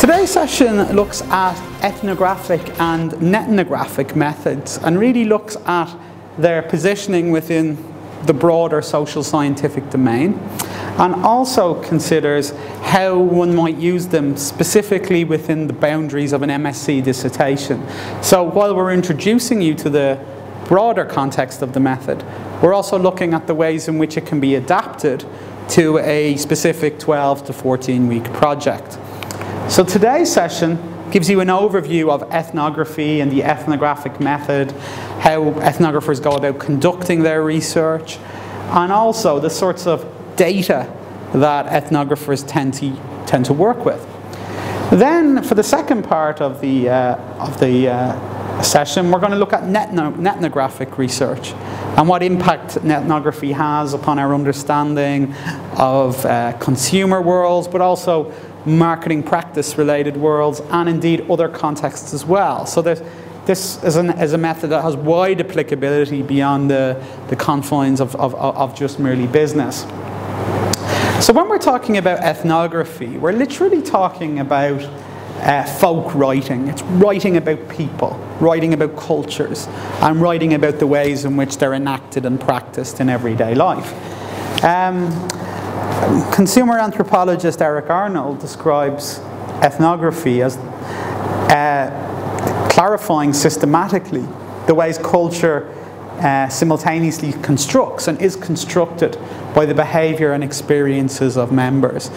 Today's session looks at ethnographic and netnographic methods and really looks at their positioning within the broader social scientific domain, and also considers how one might use them specifically within the boundaries of an MSc dissertation. So while we're introducing you to the broader context of the method, we're also looking at the ways in which it can be adapted to a specific 12 to 14 week project. So today's session gives you an overview of ethnography and the ethnographic method, how ethnographers go about conducting their research, and also the sorts of data that ethnographers tend to work with. Then, for the second part of the session, we're going to look at netnographic research and what impact netnography has upon our understanding of consumer worlds, but also marketing practice related worlds, and indeed other contexts as well. So this is a method that has wide applicability beyond the confines of just merely business. So when we're talking about ethnography, we're literally talking about folk writing. It's writing about people, writing about cultures, and writing about the ways in which they're enacted and practiced in everyday life. Consumer anthropologist Arnould describes ethnography as clarifying systematically the ways culture simultaneously constructs and is constructed by the behaviour and experiences of members.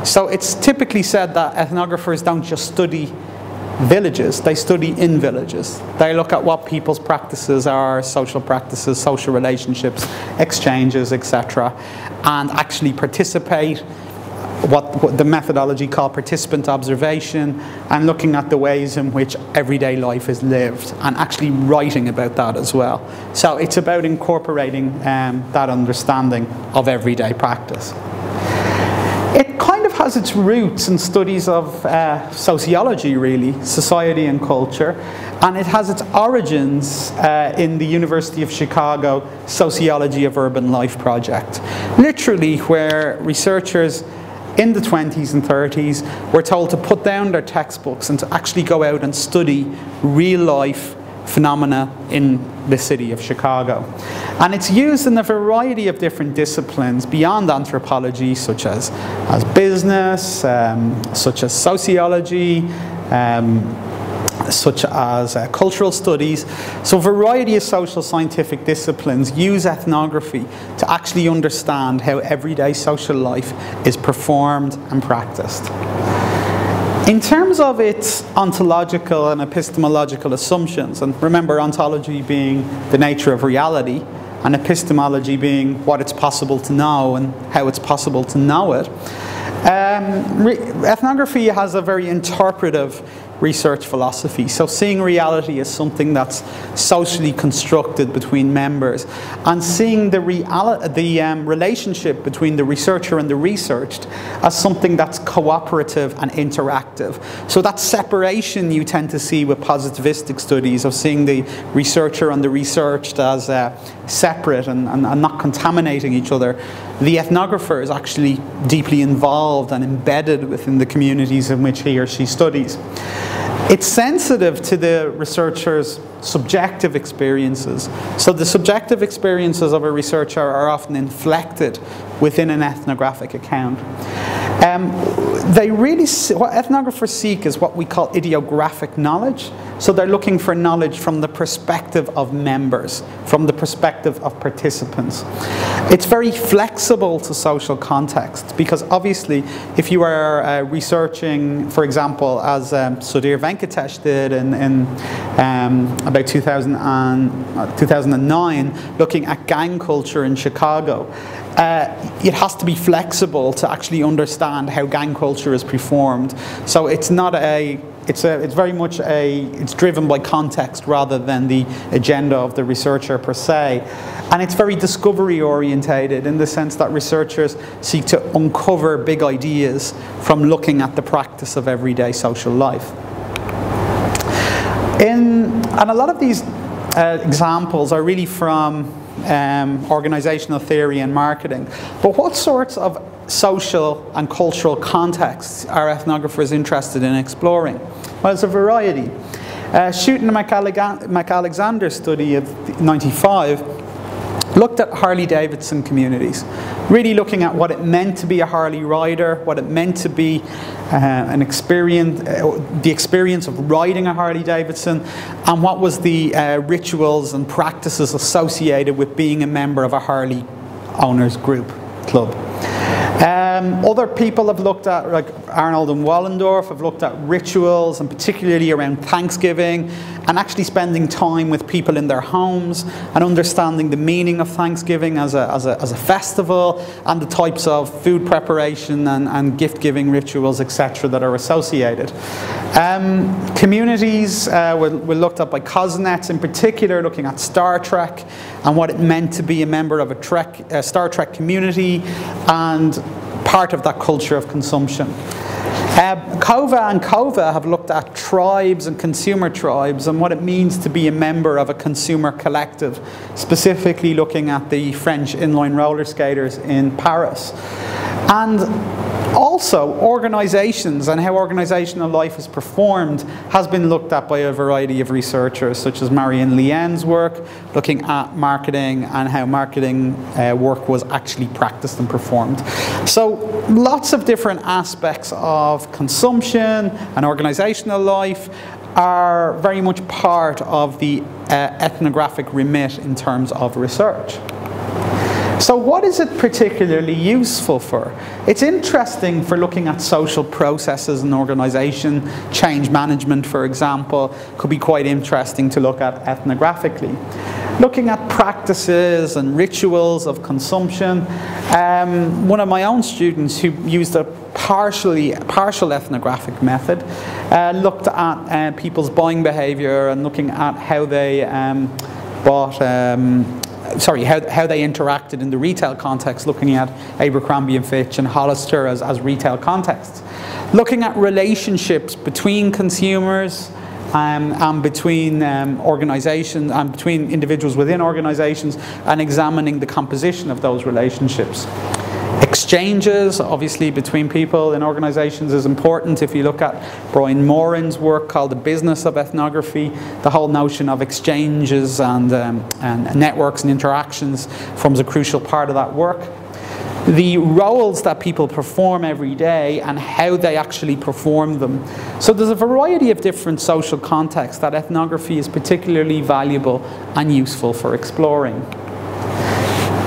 So it's typically said that ethnographers don't just study villages, they study in villages. They look at what people's practices are, social practices, social relationships, exchanges, etc., and actually participate, what the methodology called participant observation, and looking at the ways in which everyday life is lived and actually writing about that as well. So it's about incorporating that understanding of everyday practice. It kind of has its roots in studies of sociology, really, society and culture, and it has its origins in the University of Chicago Sociology of Urban Life project, literally where researchers in the 20s and 30s were told to put down their textbooks and to actually go out and study real life phenomena in the city of Chicago. And it's used in a variety of different disciplines beyond anthropology, such as business, such as sociology, such as cultural studies. So a variety of social scientific disciplines use ethnography to actually understand how everyday social life is performed and practiced. In terms of its ontological and epistemological assumptions, and remember ontology being the nature of reality, and epistemology being what it's possible to know and how it's possible to know it, ethnography has a very interpretive research philosophy. So seeing reality as something that's socially constructed between members, and seeing the relationship between the researcher and the researched as something that's cooperative and interactive. So that separation you tend to see with positivistic studies of seeing the researcher and the researched as separate and not contaminating each other. The ethnographer is actually deeply involved and embedded within the communities in which he or she studies. It's sensitive to the researcher's subjective experiences. So the subjective experiences of a researcher are often inflected within an ethnographic account. What ethnographers seek is what we call ideographic knowledge. So they're looking for knowledge from the perspective of members, from the perspective of participants. It's very flexible to social context, because obviously if you are researching, for example, as Sudhir Venkatesh did in about 2009, looking at gang culture in Chicago, it has to be flexible to actually understand how gang culture is performed. So it's not it's driven by context rather than the agenda of the researcher per se. And it's very discovery orientated in the sense that researchers seek to uncover big ideas from looking at the practice of everyday social life. And a lot of these examples are really from organizational theory and marketing. But what sorts of social and cultural contexts are ethnographers interested in exploring? Well, it's a variety. Shooton and McAlexander study of '95 looked at Harley-Davidson communities, really looking at what it meant to be a Harley rider, what it meant to be the experience of riding a Harley-Davidson, and what was the rituals and practices associated with being a member of a Harley owners group, club. Other people have looked at, like Arnould and Wallendorf, have looked at rituals, and particularly around Thanksgiving, and actually spending time with people in their homes and understanding the meaning of Thanksgiving as a festival, and the types of food preparation and gift-giving rituals, etc., that are associated. Communities were looked at by Kozinets, in particular looking at Star Trek and what it meant to be a member of a Star Trek community and part of that culture of consumption. Cova and Cova have looked at tribes and consumer tribes and what it means to be a member of a consumer collective, specifically looking at the French inline roller skaters in Paris. And also, organisations and how organisational life is performed has been looked at by a variety of researchers, such as Marion Lien's work, looking at marketing and how marketing work was actually practiced and performed. So, lots of different aspects of consumption and organisational life are very much part of the ethnographic remit in terms of research. So what is it particularly useful for? It's interesting for looking at social processes and organisation. Change management, for example, could be quite interesting to look at ethnographically. Looking at practices and rituals of consumption. One of my own students who used a partial ethnographic method looked at people's buying behaviour and looking at how they how they interacted in the retail context, looking at Abercrombie & Fitch and Hollister as retail contexts. Looking at relationships between consumers and between organisations and between individuals within organisations, and examining the composition of those relationships. Exchanges, obviously, between people in organisations is important. If you look at Brian Moran's work called The Business of Ethnography, the whole notion of exchanges and networks and interactions forms a crucial part of that work. The roles that people perform every day and how they actually perform them. So there's a variety of different social contexts that ethnography is particularly valuable and useful for exploring.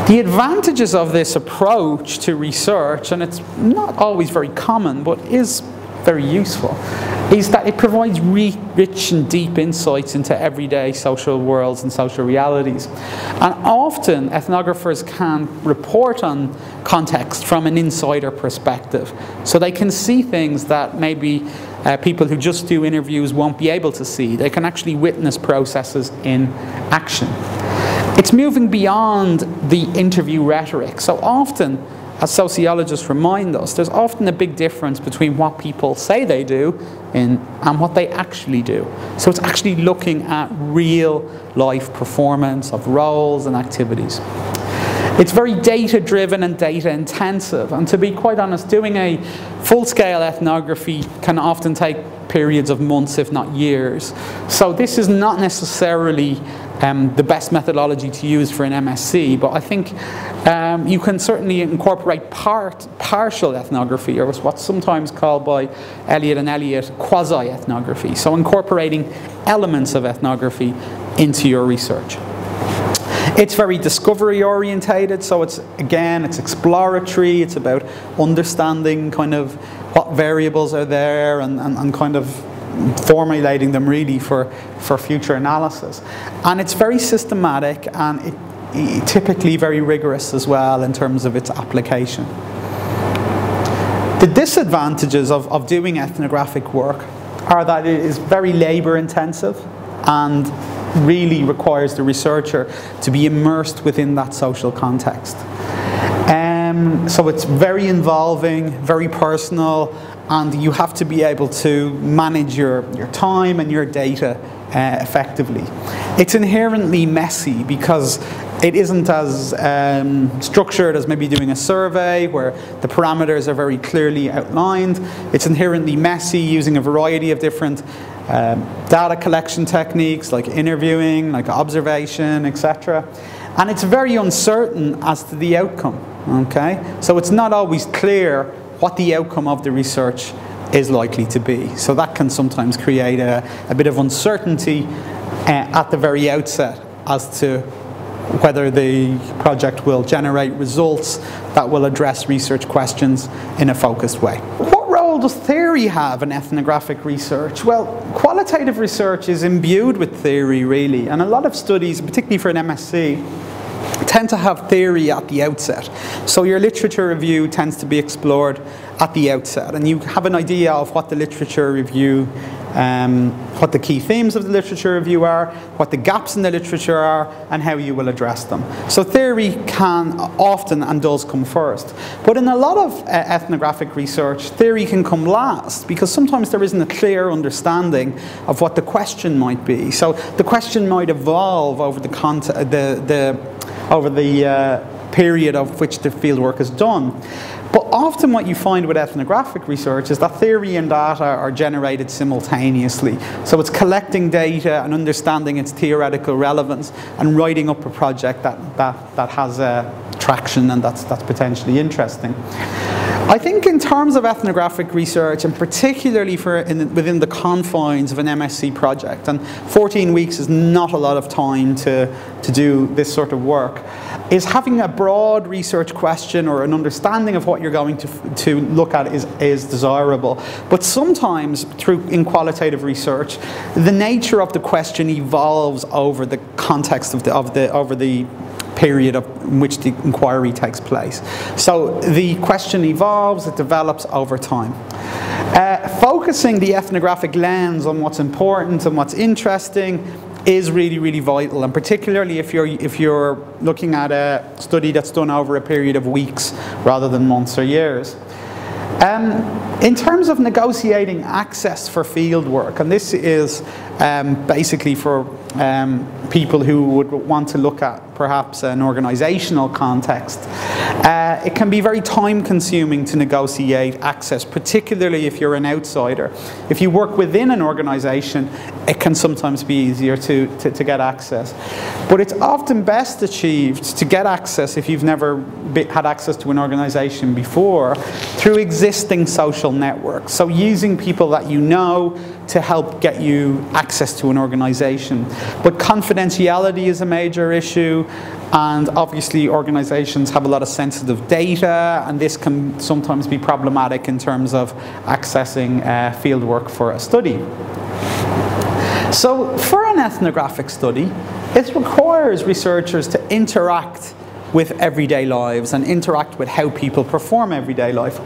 The advantages of this approach to research, and it's not always very common, but is very useful, is that it provides rich and deep insights into everyday social worlds and social realities. And often ethnographers can report on context from an insider perspective. So they can see things that maybe people who just do interviews won't be able to see. They can actually witness processes in action. It's moving beyond the interview rhetoric. So often, as sociologists remind us, there's often a big difference between what people say they do and what they actually do. So it's actually looking at real life performance of roles and activities. It's very data-driven and data-intensive, and to be quite honest, doing a full-scale ethnography can often take periods of months, if not years. So this is not necessarily the best methodology to use for an MSc, but I think you can certainly incorporate partial ethnography, or what's sometimes called by Elliott and Elliott quasi-ethnography. So incorporating elements of ethnography into your research. It's very discovery orientated, so it's exploratory, it's about understanding kind of what variables are there and kind of formulating them really for future analysis. And it's very systematic, and it typically very rigorous as well in terms of its application. The disadvantages of doing ethnographic work are that it is very labour intensive and really requires the researcher to be immersed within that social context. So it's very involving, very personal, and you have to be able to manage your time and your data effectively. It's inherently messy because it isn't as structured as maybe doing a survey where the parameters are very clearly outlined. It's inherently messy, using a variety of different data collection techniques like interviewing, like observation, etc. And it's very uncertain as to the outcome, okay? So it's not always clear what the outcome of the research is likely to be. So that can sometimes create a bit of uncertainty at the very outset as to whether the project will generate results that will address research questions in a focused way. What role does theory have in ethnographic research? Well, qualitative research is imbued with theory, really, and a lot of studies, particularly for an MSc, tend to have theory at the outset. So your literature review tends to be explored at the outset, and you have an idea of what the literature review, what the key themes of the literature review are, what the gaps in the literature are, and how you will address them. So theory can often and does come first. But in a lot of ethnographic research, theory can come last, because sometimes there isn't a clear understanding of what the question might be. So the question might evolve over the period of which the fieldwork is done. But often what you find with ethnographic research is that theory and data are generated simultaneously. So it's collecting data and understanding its theoretical relevance and writing up a project that has traction and that's potentially interesting. I think in terms of ethnographic research, and particularly within the confines of an MSc project, and 14 weeks is not a lot of time to do this sort of work, is having a broad research question or an understanding of what you're going to look at is desirable. But sometimes in qualitative research, the nature of the question evolves over the context of the period in which the inquiry takes place. So the question evolves, it develops over time. Focusing the ethnographic lens on what's important and what's interesting is really, really vital, and particularly if you're looking at a study that's done over a period of weeks rather than months or years. In terms of negotiating access for fieldwork, and this is basically for people who would want to look at perhaps an organizational context, it can be very time consuming to negotiate access, particularly if you're an outsider. If you work within an organization, it can sometimes be easier to get access. But it's often best achieved to get access, if you've never had access to an organization before, through existing social networks. So using people that you know to help get you access to an organization. But confidentiality is a major issue, and obviously organizations have a lot of sensitive data, and this can sometimes be problematic in terms of accessing fieldwork for a study. So for an ethnographic study, it requires researchers to interact with everyday lives and interact with how people perform everyday life.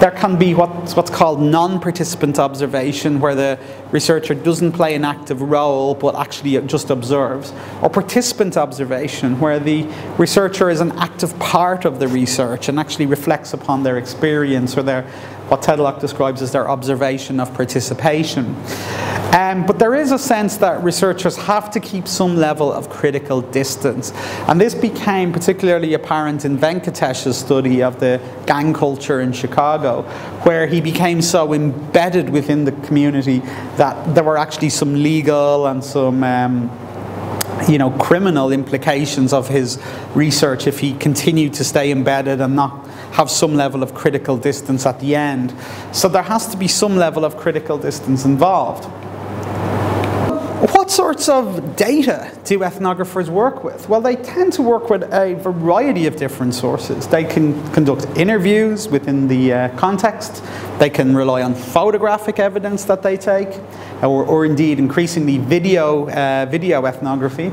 There can be what's called non-participant observation, where the researcher doesn't play an active role but actually just observes, or participant observation, where the researcher is an active part of the research and actually reflects upon their experience, or what Tedlock describes as their observation of participation. But there is a sense that researchers have to keep some level of critical distance, and this became particularly apparent in Venkatesh's study of the gang culture in Chicago, where he became so embedded within the community that there were actually some legal and some criminal implications of his research if he continued to stay embedded and not have some level of critical distance at the end. So there has to be some level of critical distance involved. What sorts of data do ethnographers work with? Well, they tend to work with a variety of different sources. They can conduct interviews within the context. They can rely on photographic evidence that they take, or indeed increasingly video ethnography.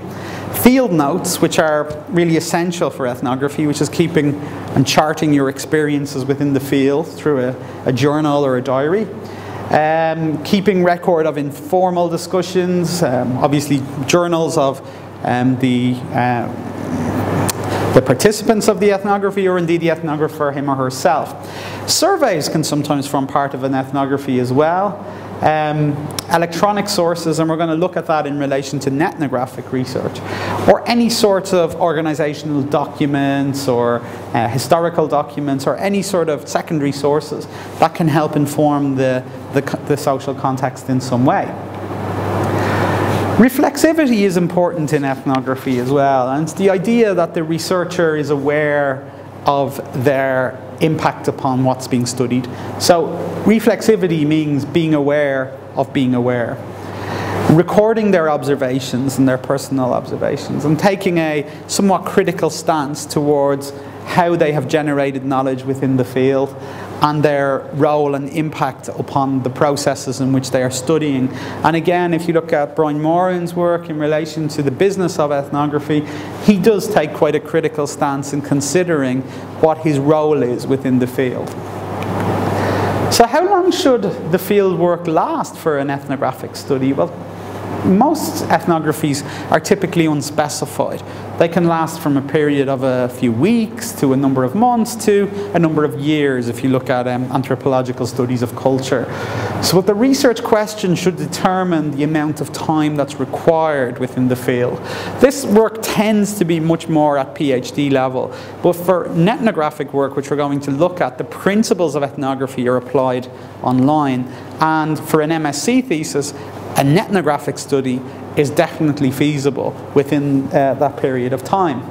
Field notes, which are really essential for ethnography, which is keeping and charting your experiences within the field through a journal or a diary. Keeping record of informal discussions, obviously journals of the participants of the ethnography, or indeed the ethnographer him or herself. Surveys can sometimes form part of an ethnography as well. electronic sources, and we're going to look at that in relation to netnographic research, or any sorts of organizational documents or historical documents or any sort of secondary sources that can help inform the social context in some way. Reflexivity is important in ethnography as well, and it's the idea that the researcher is aware of their impact upon what's being studied. So reflexivity means being aware of being aware, recording their observations and their personal observations, and taking a somewhat critical stance towards how they have generated knowledge within the field and their role and impact upon the processes in which they are studying. And again, if you look at Brian Moran's work in relation to the business of ethnography, he does take quite a critical stance in considering what his role is within the field. So how long should the field work last for an ethnographic study? Well, most ethnographies are typically unspecified. They can last from a period of a few weeks to a number of months to a number of years if you look at anthropological studies of culture. So the research question should determine the amount of time that's required within the field. This work tends to be much more at PhD level, but for netnographic work, which we're going to look at, the principles of ethnography are applied online, and for an MSc thesis, a netnographic study is definitely feasible within that period of time.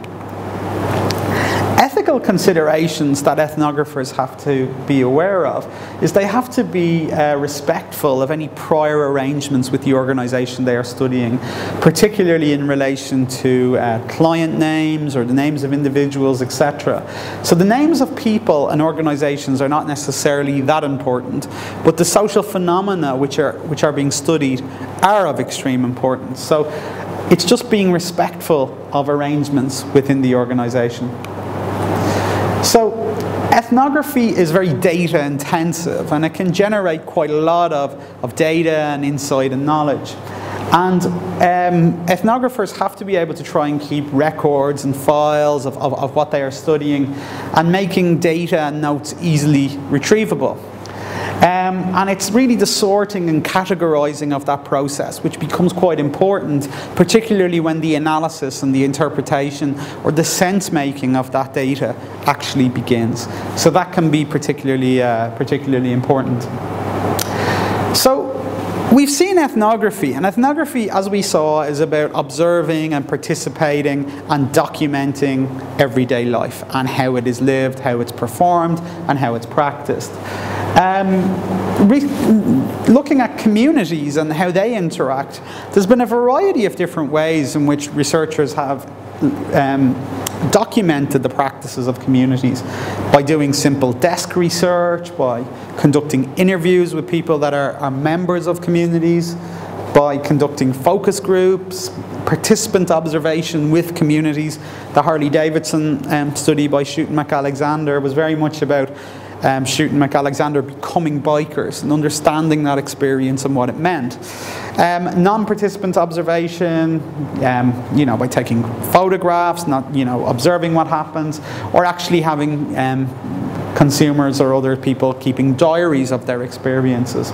Ethical considerations that ethnographers have to be aware of is they have to be respectful of any prior arrangements with the organization they are studying, particularly in relation to client names or the names of individuals, etc. So the names of people and organizations are not necessarily that important, but the social phenomena which are being studied are of extreme importance. So it's just being respectful of arrangements within the organization. So ethnography is very data intensive, and it can generate quite a lot of data and insight and knowledge. And ethnographers have to be able to try and keep records and files of what they are studying, and making data and notes easily retrievable. And it's really the sorting and categorising of that process which becomes quite important, particularly when the analysis and the interpretation or the sense making of that data actually begins. So that can be particularly important. So we've seen ethnography, and ethnography, as we saw, is about observing and participating and documenting everyday life and how it is lived, how it's performed, and how it's practiced. Looking at communities and how they interact, there's been a variety of different ways in which researchers have documented the practices of communities, by doing simple desk research, by conducting interviews with people that are members of communities, by conducting focus groups, participant observation with communities. The Harley-Davidson study by Shute and McAlexander was very much about Shute and McAlexander becoming bikers and understanding that experience and what it meant. Non-participant observation, by taking photographs, not observing what happens, or actually having consumers or other people keeping diaries of their experiences.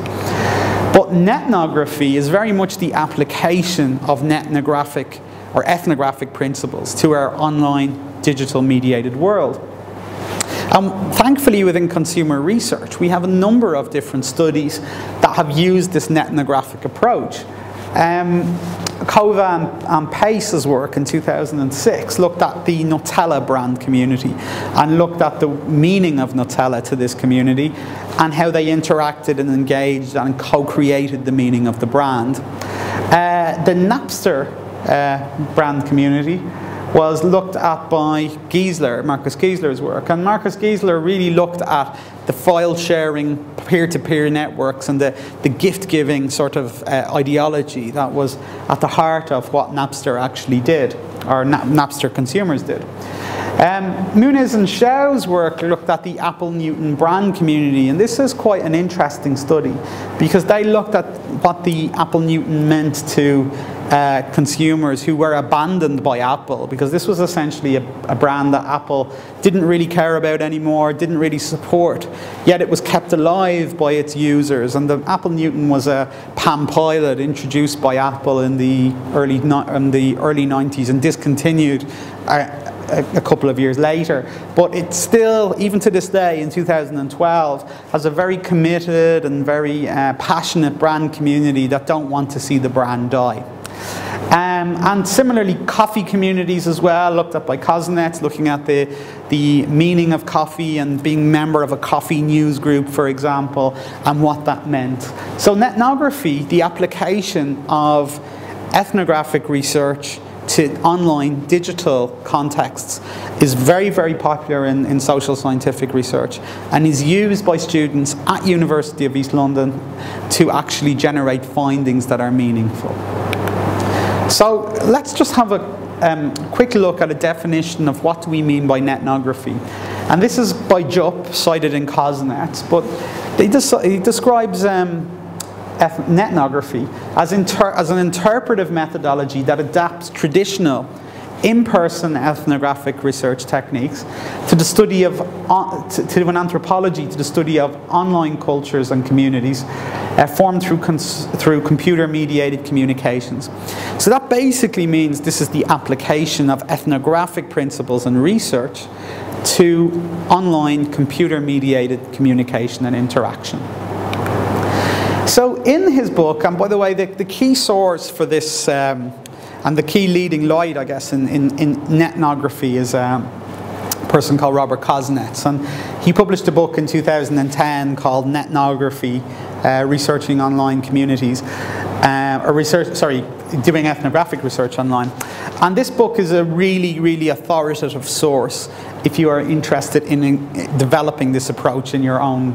But netnography is very much the application of netnographic or ethnographic principles to our online digital mediated world. Thankfully, within consumer research, we have a number of different studies that have used this netnographic approach. Cova and Pace's work in 2006 looked at the Nutella brand community and looked at the meaning of Nutella to this community and how they interacted and engaged and co-created the meaning of the brand. The Napster brand community was looked at by Giesler, Marcus Giesler's work, and Marcus Giesler really looked at the file sharing, peer-to-peer networks and the gift-giving sort of ideology that was at the heart of what Napster actually did, or Napster consumers did. Muniz and Schau's work looked at the Apple Newton brand community, and this is quite an interesting study because they looked at what the Apple Newton meant to consumers who were abandoned by Apple, because this was essentially a brand that Apple didn't really care about anymore, didn't really support, yet it was kept alive by its users. And the Apple Newton was a Palm Pilot introduced by Apple in the early 90s and discontinued a couple of years later. But it still, even to this day in 2012, has a very committed and very passionate brand community that don't want to see the brand die. And similarly, coffee communities as well, looked at by Kozinets, looking at the meaning of coffee and being a member of a coffee news group, for example, and what that meant. So netnography, the application of ethnographic research to online digital contexts, is very, very popular in social scientific research and is used by students at University of East London to actually generate findings that are meaningful. So let's just have a quick look at a definition of what do we mean by netnography. And this is by Jupp, cited in Kozinets, but he describes netnography as an interpretive methodology that adapts traditional in-person ethnographic research techniques to the study of to an anthropology, to the study of online cultures and communities formed through computer-mediated communications. So that basically means this is the application of ethnographic principles and research to online computer-mediated communication and interaction. So in his book, and by the way, the key source for this and the key leading light, I guess, in netnography is a person called Robert Kozinets. And he published a book in 2010 called Netnography, Researching Online Communities, doing ethnographic research online. And this book is a really, really authoritative source if you are interested in developing this approach in your own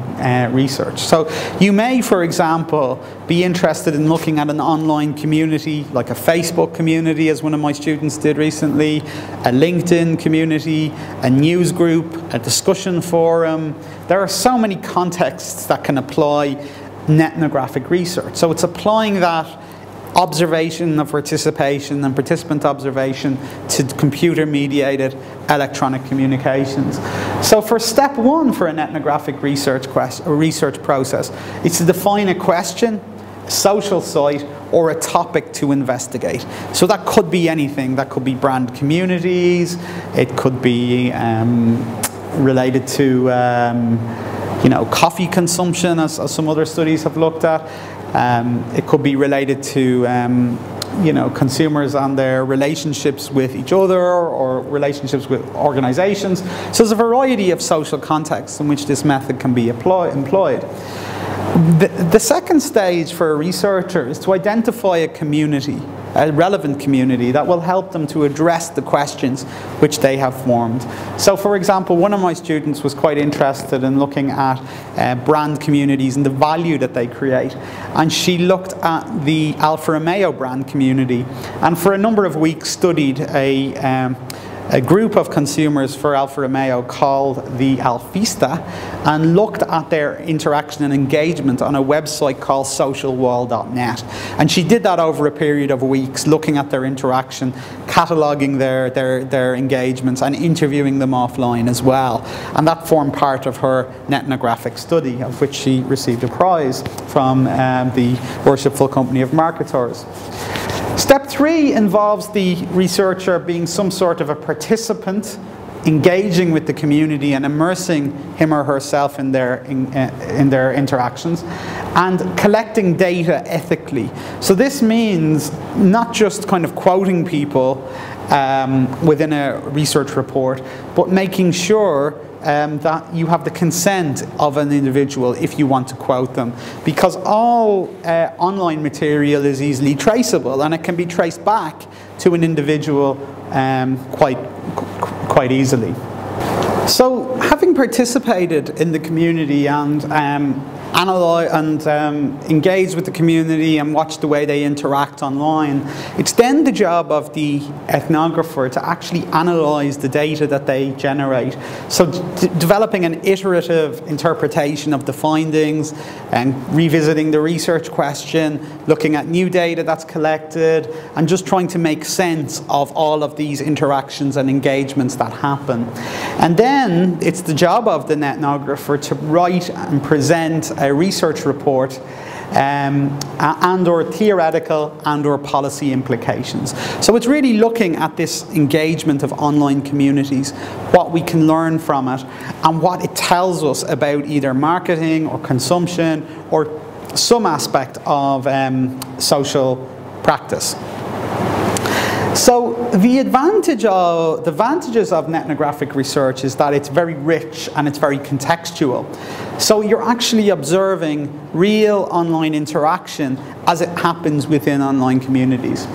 research. So you may, for example, be interested in looking at an online community, like a Facebook community, as one of my students did recently, a LinkedIn community, a news group, a discussion forum. There are so many contexts that can apply netnographic research. So it's applying that observation of participation and participant observation to computer-mediated electronic communications. So for step one for an ethnographic research process, it's to define a question, a social site, or a topic to investigate. So that could be anything. That could be brand communities. It could be related to coffee consumption, as some other studies have looked at. It could be related to consumers and their relationships with each other or relationships with organizations. So there's a variety of social contexts in which this method can be employed. The second stage for a researcher is to identify a community, a relevant community that will help them to address the questions which they have formed. So for example, one of my students was quite interested in looking at brand communities and the value that they create. And she looked at the Alfa Romeo brand community and for a number of weeks studied a group of consumers for Alfa Romeo called the Alfista and looked at their interaction and engagement on a website called socialwall.net. And she did that over a period of weeks, looking at their interaction, cataloguing their engagements and interviewing them offline as well. And that formed part of her netnographic study, of which she received a prize from the Worshipful Company of Marketers. Step three involves the researcher being some sort of a participant, engaging with the community and immersing him or herself in their interactions, and collecting data ethically. So this means not just kind of quoting people within a research report, but making sure that you have the consent of an individual if you want to quote them, because all online material is easily traceable and it can be traced back to an individual quite easily. So having participated in the community and analyze and engage with the community and watch the way they interact online. It's then the job of the ethnographer to actually analyze the data that they generate. So developing an iterative interpretation of the findings and revisiting the research question, looking at new data that's collected, and just trying to make sense of all of these interactions and engagements that happen. And then it's the job of the netnographer to write and present a research report and or theoretical and or policy implications. So it's really looking at this engagement of online communities, what we can learn from it, and what it tells us about either marketing or consumption or some aspect of social practice. So the advantages of netnographic research is that it's very rich and it's very contextual. So you're actually observing real online interaction as it happens within online communities.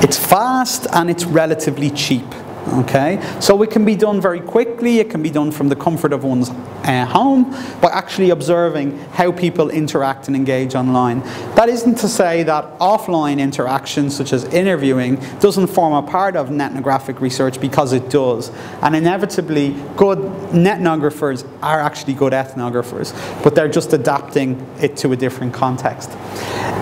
It's fast and it's relatively cheap. Okay, so it can be done very quickly, it can be done from the comfort of one's home by actually observing how people interact and engage online. That isn't to say that offline interactions such as interviewing doesn't form a part of netnographic research, because it does. And inevitably good netnographers are actually good ethnographers, but they're just adapting it to a different context.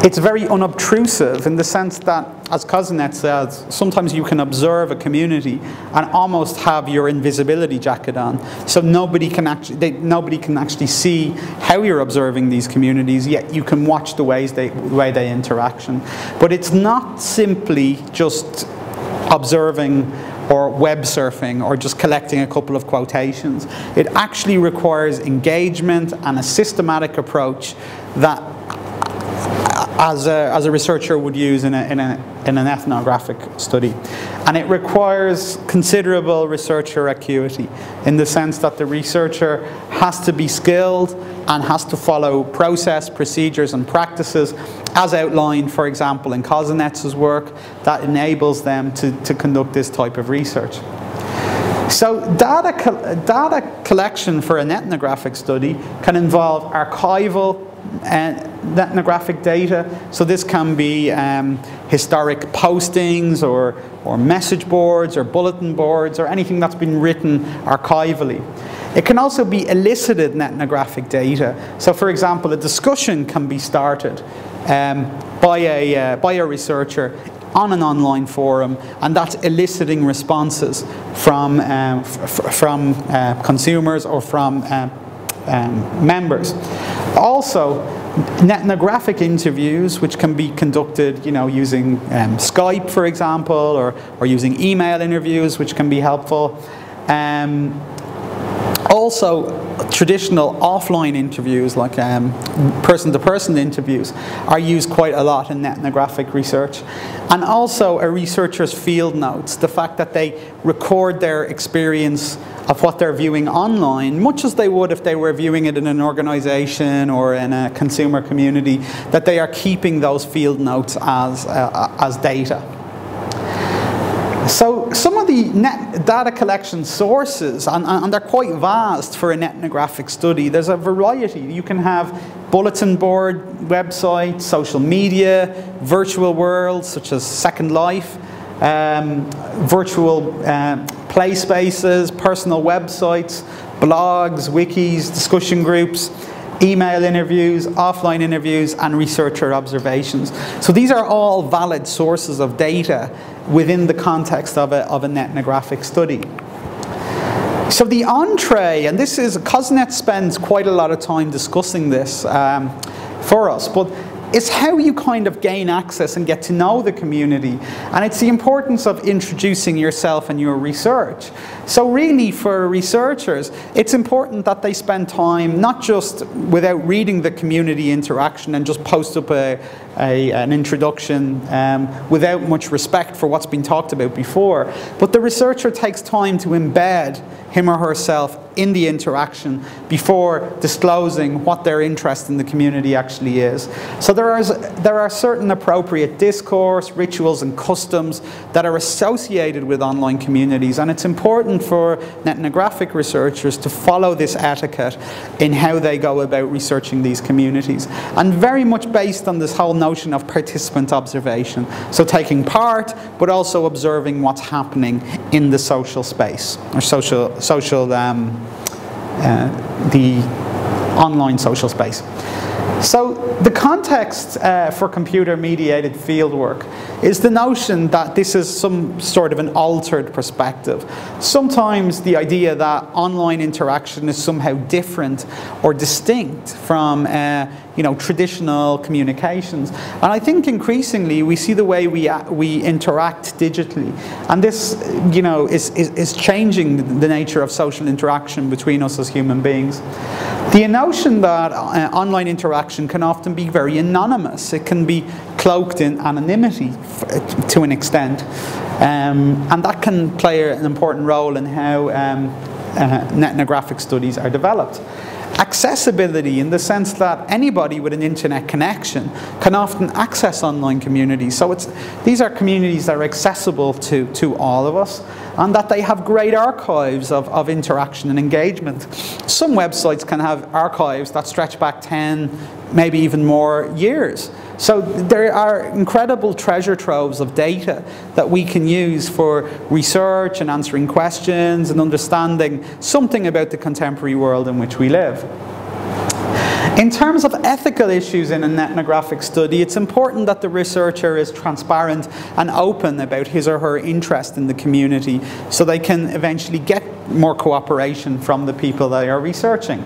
It's very unobtrusive in the sense that, as Kozinets says, sometimes you can observe a community and almost have your invisibility jacket on, so nobody can actually see how you're observing these communities, yet you can watch the way they interaction. But it's not simply just observing or web surfing or just collecting a couple of quotations. It actually requires engagement and a systematic approach that as a researcher would use in an ethnographic study. And it requires considerable researcher acuity in the sense that the researcher has to be skilled and has to follow process, procedures and practices as outlined, for example, in Kozinets' work that enables them to conduct this type of research. So data collection for an ethnographic study can involve archival ethnographic data. So this can be historic postings or message boards or bulletin boards or anything that's been written archivally. It can also be elicited ethnographic data. So for example, a discussion can be started by a researcher on an online forum, and that's eliciting responses from consumers or from members. Also, ethnographic interviews, which can be conducted, using Skype, for example, or using email interviews, which can be helpful. Also, traditional offline interviews, like person-to-person interviews, are used quite a lot in ethnographic research. And also a researcher's field notes, the fact that they record their experience of what they're viewing online, much as they would if they were viewing it in an organization or in a consumer community, that they are keeping those field notes as data. So some of the data collection sources, and they're quite vast for an ethnographic study, there's a variety. You can have bulletin board websites, social media, virtual worlds such as Second Life, virtual play spaces, personal websites, blogs, wikis, discussion groups, email interviews, offline interviews, and researcher observations. So these are all valid sources of data within the context of an ethnographic study. So the entree, and this is, Kozinets spends quite a lot of time discussing this for us, but it's how you kind of gain access and get to know the community. And it's the importance of introducing yourself and your research. So really for researchers, it's important that they spend time not just without reading the community interaction and just post up an introduction without much respect for what's been talked about before, but the researcher takes time to embed him or herself in the interaction before disclosing what their interest in the community actually is. So there are certain appropriate discourse, rituals and customs that are associated with online communities, and it's important for ethnographic researchers to follow this etiquette in how they go about researching these communities, and very much based on this whole notion of participant observation. So taking part, but also observing what's happening in the social space, or the online social space. So the context for computer-mediated fieldwork is the notion that this is some sort of an altered perspective. Sometimes the idea that online interaction is somehow different or distinct from traditional communications. And I think increasingly we see the way we interact digitally, and this is changing the nature of social interaction between us as human beings. The notion that online interaction can often be very anonymous. It can be cloaked in anonymity to an extent, and that can play an important role in how ethnographic studies are developed. Accessibility, in the sense that anybody with an internet connection can often access online communities. So these are communities that are accessible to all of us, and that they have great archives of interaction and engagement. Some websites can have archives that stretch back 10, maybe even more years. So there are incredible treasure troves of data that we can use for research and answering questions and understanding something about the contemporary world in which we live. In terms of ethical issues in an ethnographic study, it's important that the researcher is transparent and open about his or her interest in the community, so they can eventually get more cooperation from the people they are researching.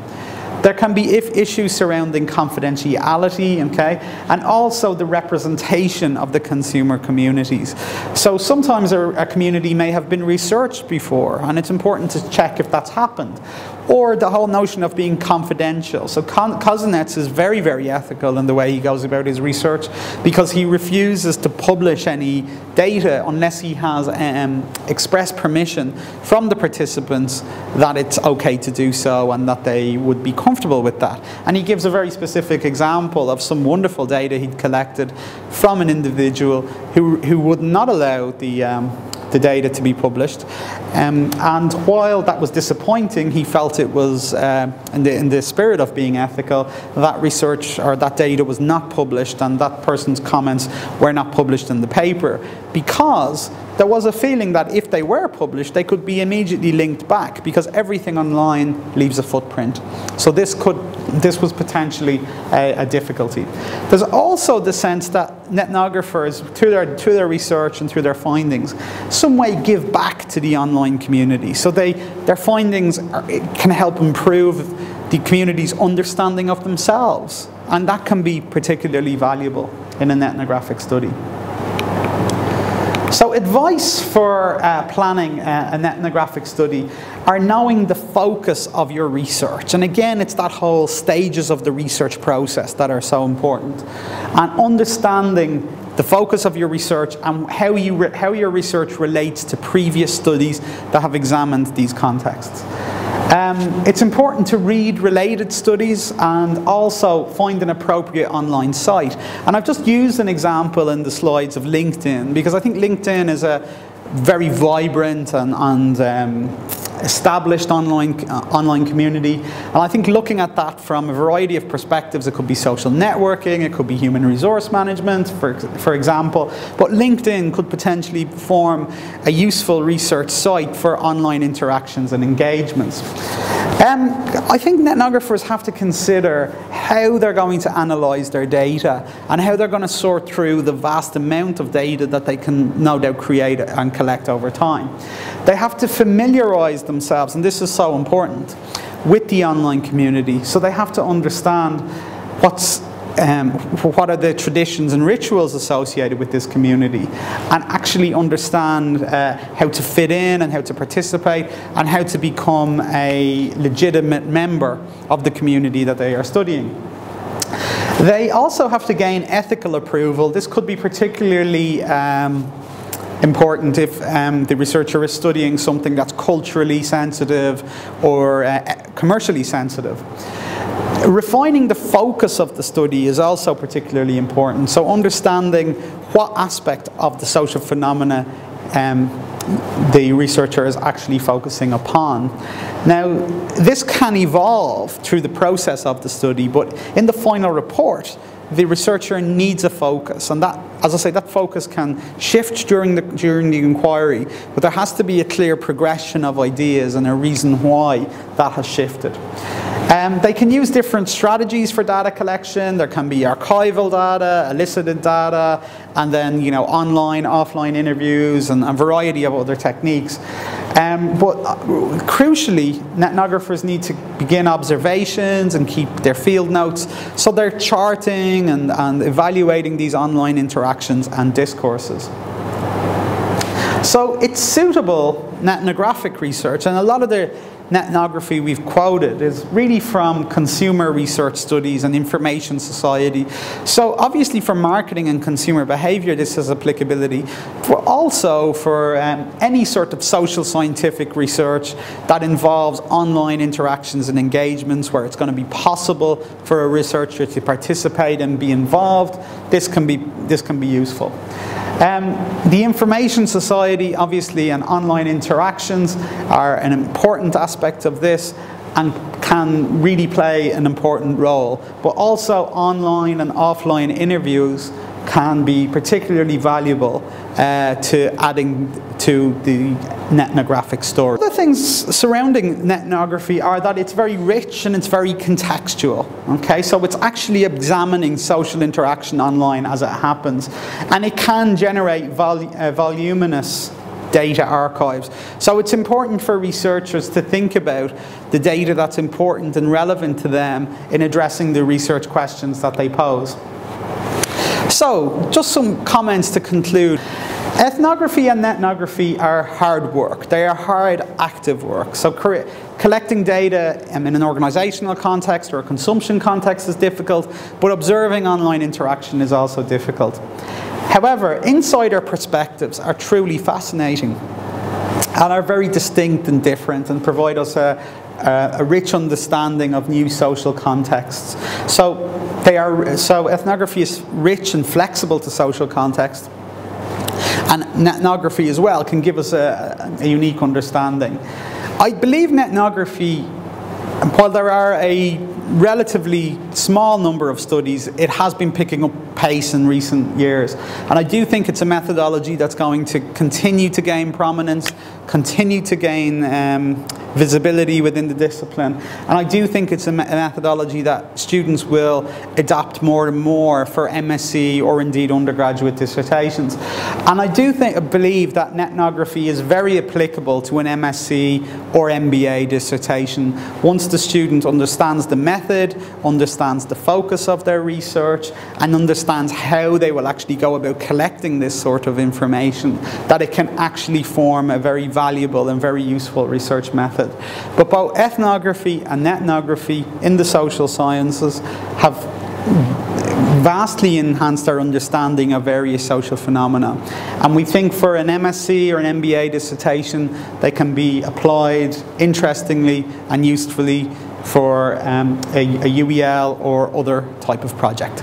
There can be issues surrounding confidentiality, okay, and also the representation of the consumer communities. So sometimes a community may have been researched before, and it's important to check if that's happened. Or the whole notion of being confidential. So Kozinets is very, very ethical in the way he goes about his research, because he refuses to publish any data unless he has express permission from the participants that it's okay to do so and that they would be comfortable with that. And he gives a very specific example of some wonderful data he'd collected from an individual who would not allow the data to be published, and while that was disappointing, he felt it was in the spirit of being ethical, that research or that data was not published, and that person's comments were not published in the paper, because there was a feeling that if they were published, they could be immediately linked back, because everything online leaves a footprint. So this was potentially a difficulty. There's also the sense that etnographers, through their research and through their findings, some way give back to the online community. So their findings can help improve the community's understanding of themselves, and that can be particularly valuable in an ethnographic study. So advice for planning an ethnographic study are knowing the focus of your research. And again, it's that whole stages of the research process that are so important. And understanding the focus of your research and how your research relates to previous studies that have examined these contexts. It's important to read related studies and also find an appropriate online site. And I've just used an example in the slides of LinkedIn, because I think LinkedIn is a very vibrant and established online community, and I think looking at that from a variety of perspectives, it could be social networking, it could be human resource management, for example, but LinkedIn could potentially form a useful research site for online interactions and engagements. I think ethnographers have to consider how they're going to analyse their data and how they're going to sort through the vast amount of data that they can no doubt create and collect over time. They have to familiarise themselves, and this is so important, with the online community. So they have to understand what are the traditions and rituals associated with this community, and actually understand how to fit in and how to participate and how to become a legitimate member of the community that they are studying. They also have to gain ethical approval. This could be particularly important if the researcher is studying something that's culturally sensitive or commercially sensitive. Refining the focus of the study is also particularly important. So understanding what aspect of the social phenomena the researcher is actually focusing upon. Now, this can evolve through the process of the study, but in the final report, the researcher needs a focus, and that, as I say, that focus can shift during the inquiry, but there has to be a clear progression of ideas and a reason why that has shifted. They can use different strategies for data collection. There can be archival data, elicited data, and then online, offline interviews, and a variety of other techniques. But crucially, netnographers need to begin observations and keep their field notes, so they're charting and evaluating these online interactions and discourses. So it's suitable netnographic research, and a lot of the netnography we've quoted is really from consumer research studies and information society. So obviously for marketing and consumer behaviour this has applicability, but also for any sort of social scientific research that involves online interactions and engagements where it's going to be possible for a researcher to participate and be involved. This can be useful. The information society, obviously, and online interactions are an important aspect of this and can really play an important role. But also online and offline interviews can be particularly valuable to adding to the netnographic story. Other things surrounding netnography are that it's very rich and it's very contextual. Okay, so it's actually examining social interaction online as it happens, and it can generate voluminous data archives. So it's important for researchers to think about the data that's important and relevant to them in addressing the research questions that they pose. So, just some comments to conclude. Ethnography and netnography are hard work. They are hard, active work. So collecting data in an organizational context or a consumption context is difficult, but observing online interaction is also difficult. However, insider perspectives are truly fascinating and are very distinct and different and provide us a rich understanding of new social contexts. So ethnography is rich and flexible to social context, and netnography as well can give us a unique understanding. I believe netnography, while there are a relatively small number of studies, it has been picking up pace in recent years, and I do think it's a methodology that's going to continue to gain prominence, continue to gain visibility within the discipline, and I do think it's a methodology that students will adopt more and more for MSc or indeed undergraduate dissertations. And I do believe that netnography is very applicable to an MSc or MBA dissertation once the student understands the method, understands the focus of their research, and understands how they will actually go about collecting this sort of information, that it can actually form a very valuable and very useful research method. But both ethnography and netnography in the social sciences have vastly enhanced our understanding of various social phenomena, and we think for an MSc or an MBA dissertation they can be applied interestingly and usefully for a UEL or other type of project.